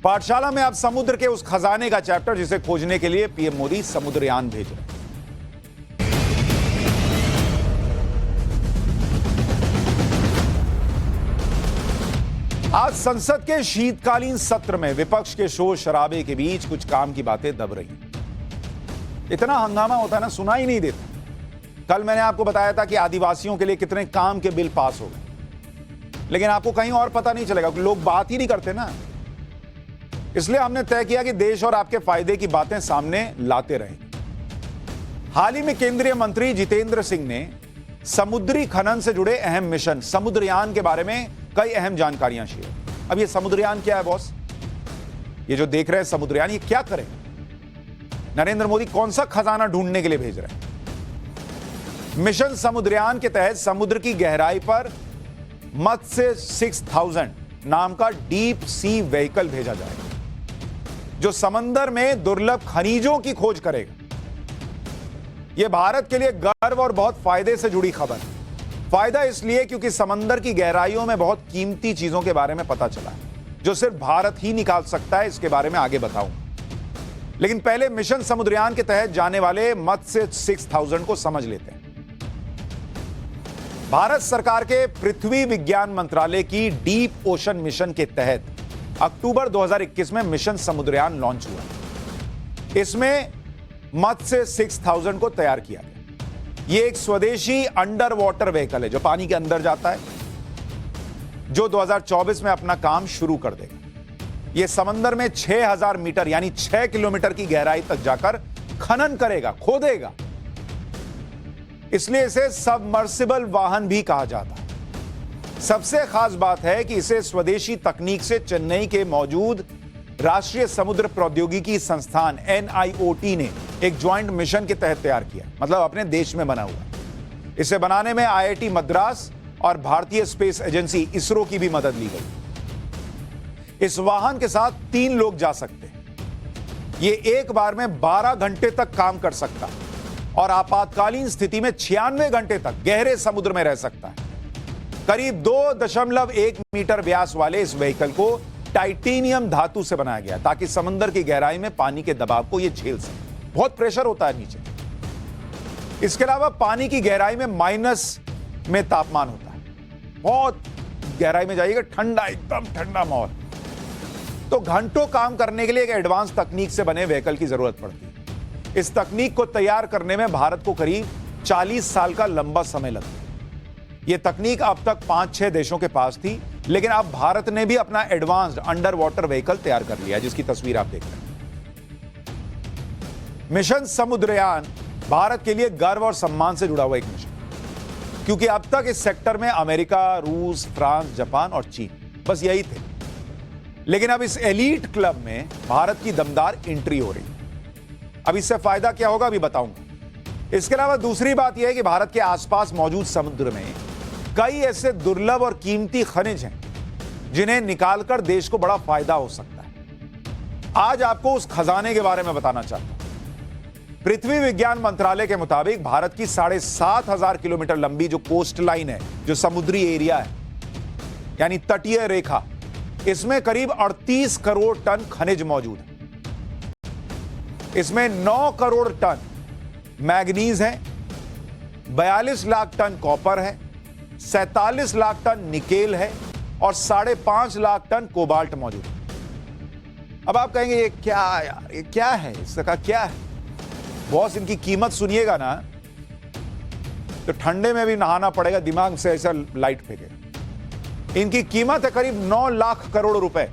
पाठशाला में अब समुद्र के उस खजाने का चैप्टर जिसे खोजने के लिए पीएम मोदी समुद्रयान भेज रहे हैं। आज संसद के शीतकालीन सत्र में विपक्ष के शोर शराबे के बीच कुछ काम की बातें दब रही हैं। इतना हंगामा होता है ना, सुना ही नहीं देता। कल मैंने आपको बताया था कि आदिवासियों के लिए कितने काम के बिल पास हो गए, लेकिन आपको कहीं और पता नहीं चलेगा, लोग बात ही नहीं करते ना। इसलिए हमने तय किया कि देश और आपके फायदे की बातें सामने लाते रहेंगे। हाल ही में केंद्रीय मंत्री जितेंद्र सिंह ने समुद्री खनन से जुड़े अहम मिशन समुद्रयान के बारे में कई अहम जानकारियां शेयर। अब ये समुद्रयान क्या है बॉस? ये जो देख रहे हैं समुद्रयान, ये क्या करे? नरेंद्र मोदी कौन सा खजाना ढूंढने के लिए भेज रहे हैं? मिशन समुद्रयान के तहत समुद्र की गहराई पर मत्स्य 6000 नाम का डीप सी व्हीकल भेजा जाएगा, जो समंदर में दुर्लभ खनिजों की खोज करेगा। यह भारत के लिए गर्व और बहुत फायदे से जुड़ी खबर है। फायदा इसलिए क्योंकि समंदर की गहराइयों में बहुत कीमती चीजों के बारे में पता चला है, जो सिर्फ भारत ही निकाल सकता है। इसके बारे में आगे बताऊंगा, लेकिन पहले मिशन समुद्रयान के तहत जाने वाले मत्स्य 6000 को समझ लेते हैं। भारत सरकार के पृथ्वी विज्ञान मंत्रालय की डीप ओशन मिशन के तहत अक्टूबर 2021 में मिशन समुद्रयान लॉन्च हुआ। इसमें मत्स्य 6000 को तैयार किया गया। यह एक स्वदेशी अंडर वाटर व्हीकल है जो पानी के अंदर जाता है, जो 2024 में अपना काम शुरू कर देगा। यह समंदर में 6000 मीटर यानी 6 किलोमीटर की गहराई तक जाकर खनन करेगा, खोदेगा। इसलिए इसे सबमर्सिबल वाहन भी कहा जाता है। सबसे खास बात है कि इसे स्वदेशी तकनीक से चेन्नई के मौजूद राष्ट्रीय समुद्र प्रौद्योगिकी संस्थान NIOT ने एक ज्वाइंट मिशन के तहत तैयार किया, मतलब अपने देश में बना हुआ। इसे बनाने में IIT मद्रास और भारतीय स्पेस एजेंसी ISRO की भी मदद ली गई। इस वाहन के साथ 3 लोग जा सकते हैं। यह एक बार में 12 घंटे तक काम कर सकता है और आपातकालीन स्थिति में 96 घंटे तक गहरे समुद्र में रह सकता है। करीब 2.1 मीटर व्यास वाले इस व्हीकल को टाइटेनियम धातु से बनाया गया ताकि समंदर की गहराई में पानी के दबाव को यह झेल सके। बहुत प्रेशर होता है नीचे। इसके अलावा पानी की गहराई में माइनस में तापमान होता है। बहुत गहराई में जाइएगा, ठंडा, एकदम ठंडा माहौल। तो घंटों काम करने के लिए एक एडवांस तकनीक से बने व्हीकल की जरूरत पड़ती है। इस तकनीक को तैयार करने में भारत को करीब 40 साल का लंबा समय लगता है। यह तकनीक अब तक 5-6 देशों के पास थी, लेकिन अब भारत ने भी अपना एडवांस्ड अंडर वाटर व्हीकल तैयार कर लिया, जिसकी तस्वीर आप देख रहे हैं। मिशन समुद्रयान भारत के लिए गर्व और सम्मान से जुड़ा हुआ एक मिशन, क्योंकि अब तक इस सेक्टर में अमेरिका, रूस, फ्रांस, जापान और चीन बस यही थे। लेकिन अब इस एलीट क्लब में भारत की दमदार एंट्री हो रही है। अब इससे फायदा क्या होगा अभी बताऊंगा। इसके अलावा दूसरी बात यह है कि भारत के आसपास मौजूद समुद्र में कई ऐसे दुर्लभ और कीमती खनिज हैं जिन्हें निकालकर देश को बड़ा फायदा हो सकता है। आज आपको उस खजाने के बारे में बताना चाहता हूं। पृथ्वी विज्ञान मंत्रालय के मुताबिक भारत की 7500 किलोमीटर लंबी जो कोस्ट लाइन है, जो समुद्री एरिया है यानी तटीय रेखा, इसमें करीब 38 करोड़ टन खनिज मौजूद है। इसमें 9 करोड़ टन मैग्नीज है, 42 लाख टन कॉपर है, 47 लाख टन निकेल है और 5.5 लाख टन कोबाल्ट मौजूद है। अब आप कहेंगे ये क्या यार, ये क्या है, इसका क्या है बॉस? इनकी कीमत सुनिएगा ना तो ठंडे में भी नहाना पड़ेगा, दिमाग से ऐसा लाइट फेंके। इनकी कीमत है करीब 9 लाख करोड़ रुपए।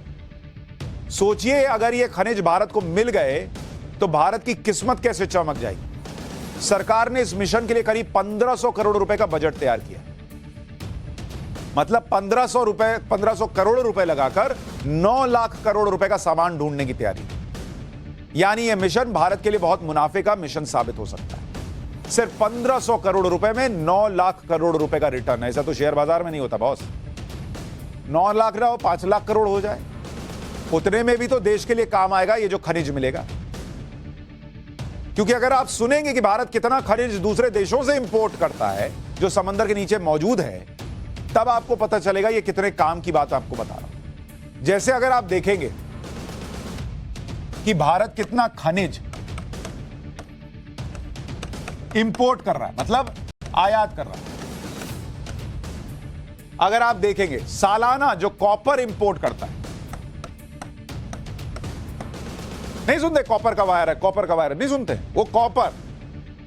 सोचिए अगर ये खनिज भारत को मिल गए तो भारत की किस्मत कैसे चमक जाएगी। सरकार ने इस मिशन के लिए करीब 1500 करोड़ रुपए का बजट तैयार किया, मतलब 1500 करोड़ रुपए लगाकर 9 लाख करोड़ रुपए का सामान ढूंढने की तैयारी। यानी यह मिशन भारत के लिए बहुत मुनाफे का मिशन साबित हो सकता है। सिर्फ 1500 करोड़ रुपए में 9 लाख करोड़ रुपए का रिटर्न। ऐसा तो शेयर बाजार में नहीं होता बॉस। 9 लाख ना हो 5 लाख करोड़ हो जाए, उतने में भी तो देश के लिए काम आएगा ये जो खनिज मिलेगा। क्योंकि अगर आप सुनेंगे कि भारत कितना खनिज दूसरे देशों से इंपोर्ट करता है जो समंदर के नीचे मौजूद है, तब आपको पता चलेगा ये कितने काम की बात आपको बता रहा हूं। जैसे अगर आप देखेंगे कि भारत कितना खनिज इंपोर्ट कर रहा है, मतलब आयात कर रहा है। अगर आप देखेंगे सालाना जो कॉपर इंपोर्ट करता है, नहीं सुनते कॉपर का वायर है, कॉपर का वायर है, नहीं सुनते, वो कॉपर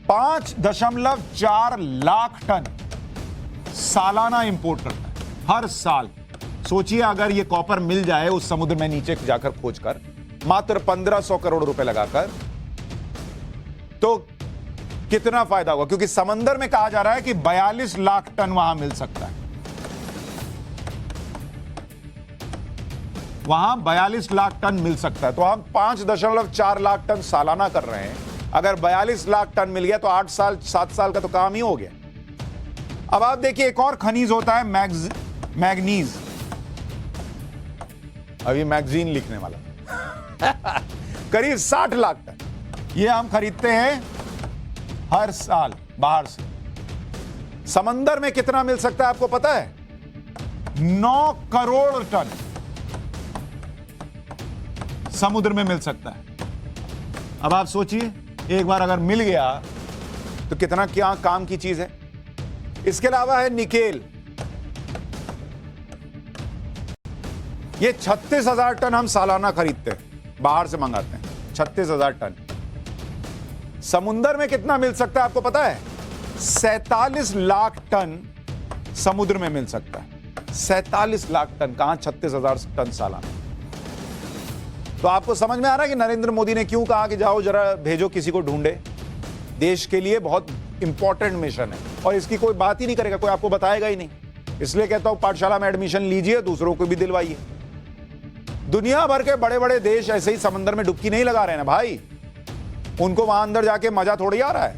5.4 लाख टन सालाना इंपोर्ट करता है हर साल। सोचिए अगर ये कॉपर मिल जाए उस समुद्र में नीचे जाकर खोजकर, मात्र 1500 करोड़ रुपए लगाकर, तो कितना फायदा होगा। क्योंकि समंदर में कहा जा रहा है कि 42 लाख टन वहां मिल सकता है, वहां 42 लाख टन मिल सकता है। तो हम 5.4 लाख टन सालाना कर रहे हैं। अगर 42 लाख टन मिल गया तो 8 साल 7 साल का तो काम ही हो गया। अब आप देखिए एक और खनिज होता है मैग्नीज। अभी मैगजीन लिखने वाला करीब 60 लाख टन ये हम खरीदते हैं हर साल बाहर से। समंदर में कितना मिल सकता है आपको पता है? 9 करोड़ टन समुद्र में मिल सकता है। अब आप सोचिए एक बार अगर मिल गया तो कितना क्या काम की चीज है। इसके अलावा है निकेल, ये 36,000 टन हम सालाना खरीदते हैं, बाहर से मंगाते हैं 36,000 टन। समुद्र में कितना मिल सकता है आपको पता है? 47 लाख टन समुद्र में मिल सकता है। 47 लाख टन, कहां 36,000 टन सालाना। तो आपको समझ में आ रहा है कि नरेंद्र मोदी ने क्यों कहा कि जाओ जरा भेजो किसी को ढूंढे। देश के लिए बहुत इंपॉर्टेंट मिशन है और इसकी कोई बात ही नहीं करेगा, कोई आपको बताएगा ही नहीं। इसलिए कहता हूं पाठशाला में एडमिशन लीजिए, दूसरों को भी दिलवाइए। दुनिया भर के बड़े बड़े देश ऐसे ही समंदर में डुबकी नहीं लगा रहे ना भाई, उनको वहां अंदर जाके मजा थोड़ी आ रहा है।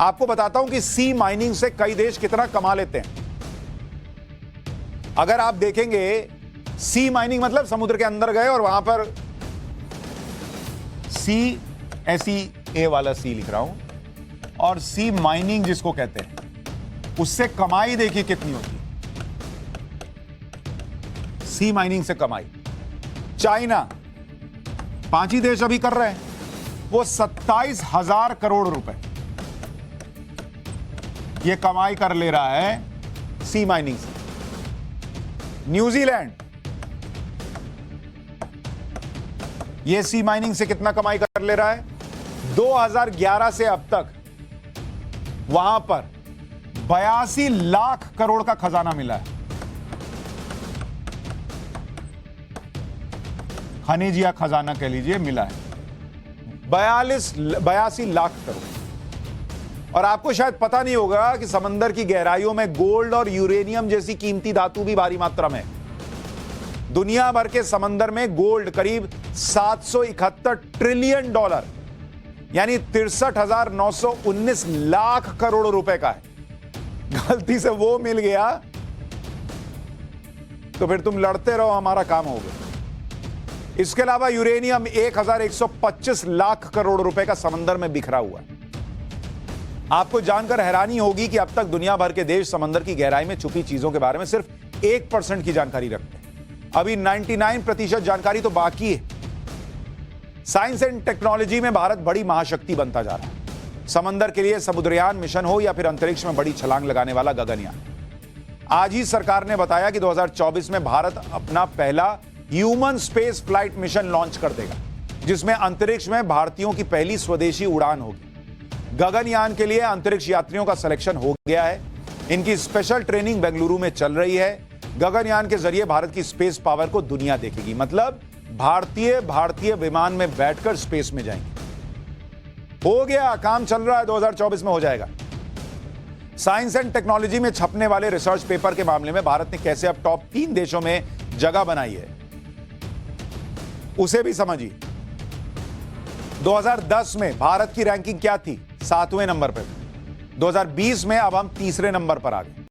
आपको बताता हूं कि सी माइनिंग से कई देश कितना कमा लेते हैं। अगर आप देखेंगे सी माइनिंग मतलब समुद्र के अंदर गए और वहां पर SEA वाला सी लिख रहा हूं, और सी माइनिंग जिसको कहते हैं, उससे कमाई देखिए कितनी होती है। सी माइनिंग से कमाई चाइना 5 ही देश अभी कर रहे हैं, वो 27,000 करोड़ रुपए ये कमाई कर ले रहा है सी माइनिंग से। न्यूजीलैंड ये सी माइनिंग से कितना कमाई कर ले रहा है? 2011 से अब तक वहां पर 82 लाख करोड़ का खजाना मिला है। खनिज या खजाना कह लीजिए, मिला है 82 लाख करोड़। और आपको शायद पता नहीं होगा कि समंदर की गहराइयों में गोल्ड और यूरेनियम जैसी कीमती धातु भी भारी मात्रा में। दुनिया भर के समंदर में गोल्ड करीब 771 ट्रिलियन डॉलर यानी 63,919 लाख करोड़ रुपए का है। गलती से वो मिल गया तो फिर तुम लड़ते रहो, हमारा काम हो गया। इसके अलावा यूरेनियम 1,125 लाख करोड़ रुपए का समंदर में बिखरा हुआ है। आपको जानकर हैरानी होगी कि अब तक दुनिया भर के देश समंदर की गहराई में छुपी चीजों के बारे में सिर्फ 1% की जानकारी रखते हैं। अभी 99% जानकारी तो बाकी है। साइंस एंड टेक्नोलॉजी में भारत बड़ी महाशक्ति बनता जा रहा है। समंदर के लिए समुद्रयान मिशन हो या फिर अंतरिक्ष में बड़ी छलांग लगाने वाला गगनयान। आज ही सरकार ने बताया कि 2024 में भारत अपना पहला human space flight mission launch कर देगा, जिसमें अंतरिक्ष में भारतीयों की पहली स्वदेशी उड़ान होगी। गगनयान के लिए अंतरिक्ष यात्रियों का सिलेक्शन हो गया है। इनकी स्पेशल ट्रेनिंग बेंगलुरु में चल रही है। गगनयान के जरिए भारत की स्पेस पावर को दुनिया देखेगी, मतलब भारतीय विमान में बैठकर स्पेस में जाएंगे। हो गया, काम चल रहा है, 2024 में हो जाएगा। साइंस एंड टेक्नोलॉजी में छपने वाले रिसर्च पेपर के मामले में भारत ने कैसे अब टॉप 3 देशों में जगह बनाई है, उसे भी समझिए। 2010 में भारत की रैंकिंग क्या थी? 7वें नंबर पर। 2020 में अब हम तीसरे नंबर पर आ गए।